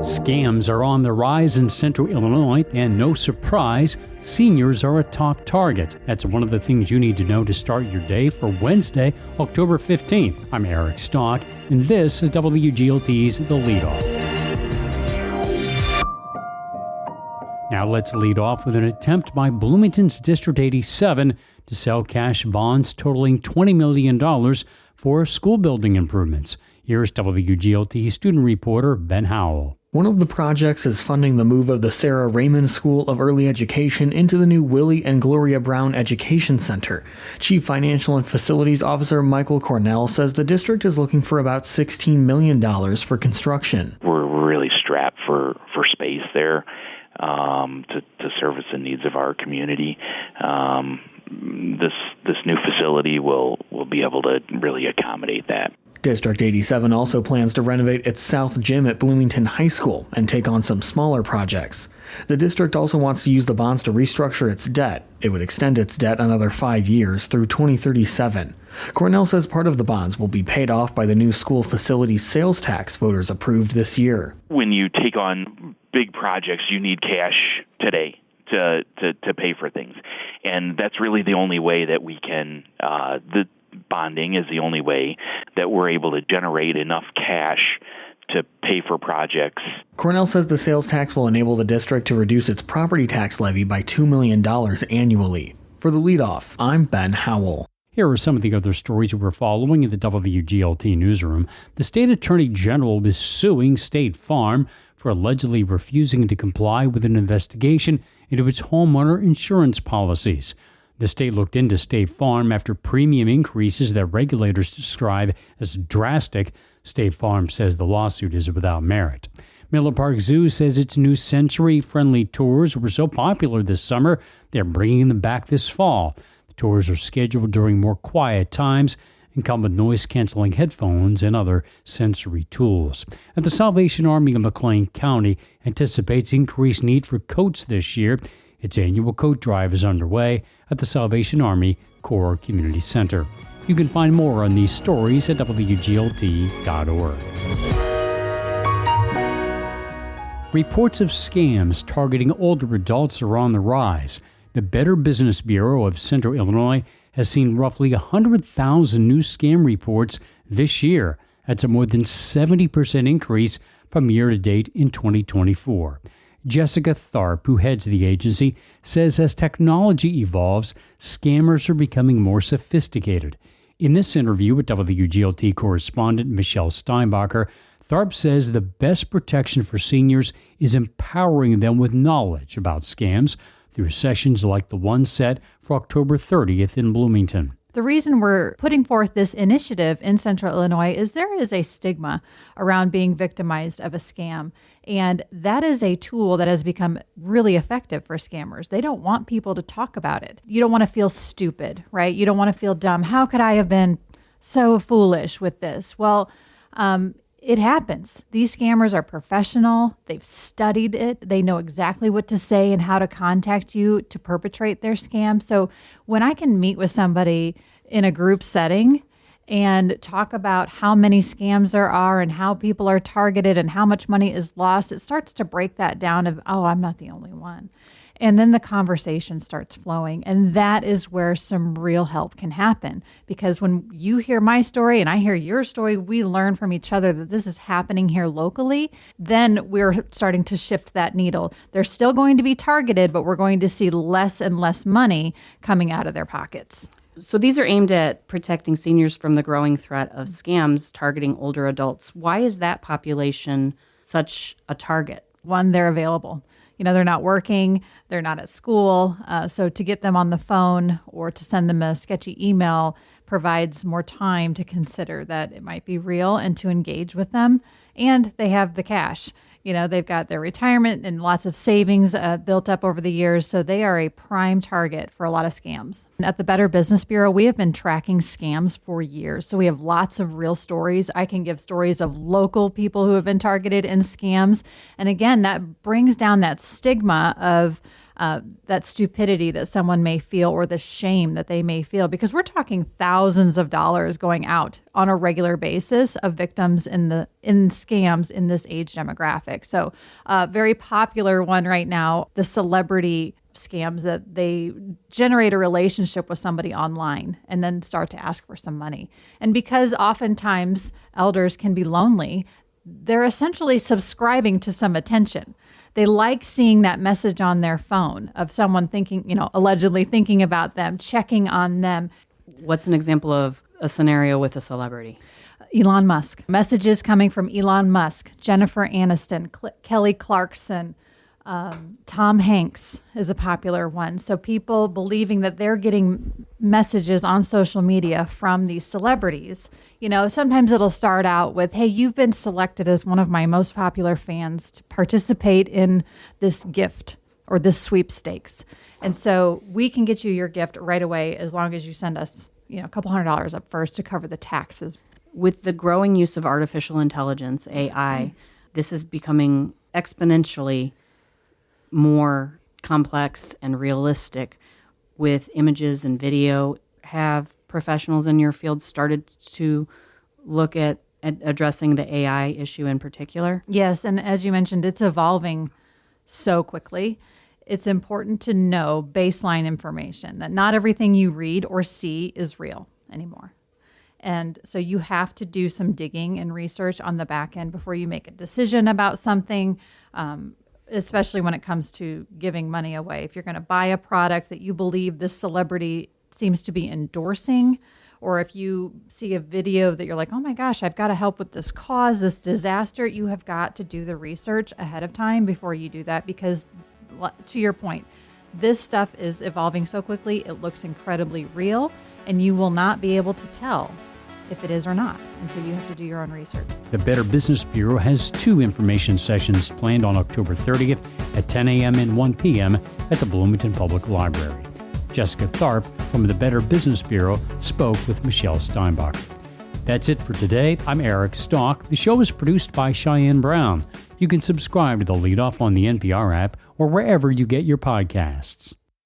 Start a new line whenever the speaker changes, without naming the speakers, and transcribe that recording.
Scams are on the rise in Central Illinois, and no surprise, seniors are a top target. That's one of the things you need to know to start your day for Wednesday, October 15th. I'm Eric Stock, and this is WGLT's The Leadoff. Now let's lead off with an attempt by Bloomington's District 87 to sell cash bonds totaling $20 million for school building improvements. Here's WGLT student reporter Ben Howell.
One of the projects is funding the move of the Sarah Raymond School of Early Education into the new Willie and Gloria Brown Education Center. Chief Financial and Facilities Officer Michael Cornell says the district is looking for about $16 million for construction.
We're really strapped for space there to service the needs of our community. This new facility will be able to really accommodate that.
District 87 also plans to renovate its South Gym at Bloomington High School and take on some smaller projects. The district also wants to use the bonds to restructure its debt. It would extend its debt another 5 years through 2037. Cornell says part of the bonds will be paid off by the new school facilities sales tax voters approved this year.
When you take on big projects, you need cash today to pay for things. And that's really the only way that we can, the bonding is the only way that we're able to generate enough cash to pay for projects.
Cornell says the sales tax will enable the district to reduce its property tax levy by $2 million annually. For the Leadoff, I'm Ben Howell.
Here are some of the other stories we're following in the WGLT newsroom. The state attorney general is suing State Farm for allegedly refusing to comply with an investigation into its homeowner insurance policies. The state looked into State Farm after premium increases that regulators describe as drastic. State Farm says the lawsuit is without merit. Miller Park Zoo says its new sensory-friendly tours were so popular this summer, they're bringing them back this fall. The tours are scheduled during more quiet times and come with noise-canceling headphones and other sensory tools. And the Salvation Army of McLean County anticipates increased need for coats this year. Its annual coat drive is underway at the Salvation Army Corps Community Center. You can find more on these stories at WGLT.org. Reports of scams targeting older adults are on the rise. The Better Business Bureau of Central Illinois has seen roughly 100,000 new scam reports this year. That's a more than 70% increase from year-to-date in 2024. Jessica Tharp, who heads the agency, says as technology evolves, scammers are becoming more sophisticated. In this interview with WGLT correspondent Michelle Steinbacher, Tharp says the best protection for seniors is empowering them with knowledge about scams through sessions like the one set for October 30th in Bloomington.
The reason we're putting forth this initiative in Central Illinois is there is a stigma around being victimized of a scam. And that is a tool that has become really effective for scammers. They don't want people to talk about it. You don't want to feel stupid, right? You don't want to feel dumb. How could I have been so foolish with this? Well, it happens. These scammers are professional. They've studied it. They know exactly what to say and how to contact you to perpetrate their scam. So when I can meet with somebody in a group setting and talk about how many scams there are and how people are targeted and how much money is lost, it starts to break that down of, oh, I'm not the only one. And then the conversation starts flowing. And that is where some real help can happen. Because when you hear my story and I hear your story, we learn from each other that this is happening here locally. Then we're starting to shift that needle. They're still going to be targeted, but we're going to see less and less money coming out of their pockets.
So these are aimed at protecting seniors from the growing threat of scams targeting older adults. Why is that population such a target?
One, they're available. You know, they're not working, they're not at school. So to get them on the phone or to send them a sketchy email provides more time to consider that it might be real and to engage with them. And they have the cash. You know, they've got their retirement and lots of savings built up over the years. So they are a prime target for a lot of scams. And at the Better Business Bureau, we have been tracking scams for years. So we have lots of real stories. I can give stories of local people who have been targeted in scams. And again, that brings down that stigma of that stupidity that someone may feel or the shame that they may feel, because we're talking thousands of dollars going out on a regular basis of victims in scams in this age demographic. So very popular one right now, the celebrity scams, that they generate a relationship with somebody online and then start to ask for some money. And because oftentimes elders can be lonely, they're essentially subscribing to some attention. They like seeing that message on their phone of someone thinking, allegedly thinking about them, checking on them.
What's an example of a scenario with a celebrity?
Elon Musk. Messages coming from Elon Musk, Jennifer Aniston, Kelly Clarkson, Tom Hanks is a popular one. So people believing that they're getting messages on social media from these celebrities. Sometimes it'll start out with, hey, you've been selected as one of my most popular fans to participate in this gift or this sweepstakes. And so we can get you your gift right away as long as you send us, a couple $100 up first to cover the taxes.
With the growing use of artificial intelligence, AI, this is becoming exponentially more complex and realistic with images and video. Have professionals in your field started to look at addressing the AI issue in particular?
Yes, and as you mentioned, it's evolving so quickly. It's important to know baseline information, that not everything you read or see is real anymore. And so you have to do some digging and research on the back end before you make a decision about something, especially when it comes to giving money away. If you're going to buy a product that you believe this celebrity seems to be endorsing, or if you see a video that you're like, oh my gosh, I've got to help with this cause, this disaster, you have got to do the research ahead of time before you do that, because to your point, this stuff is evolving so quickly, it looks incredibly real, and you will not be able to tell if it is or not. And so you have to do your own research.
The Better Business Bureau has 2 information sessions planned on October 30th at 10 a.m. and 1 p.m. at the Bloomington Public Library. Jessica Tharp from the Better Business Bureau spoke with Michelle Steinbach. That's it for today. I'm Eric Stock. The show is produced by Cheyenne Brown. You can subscribe to The Leadoff on the NPR app or wherever you get your podcasts.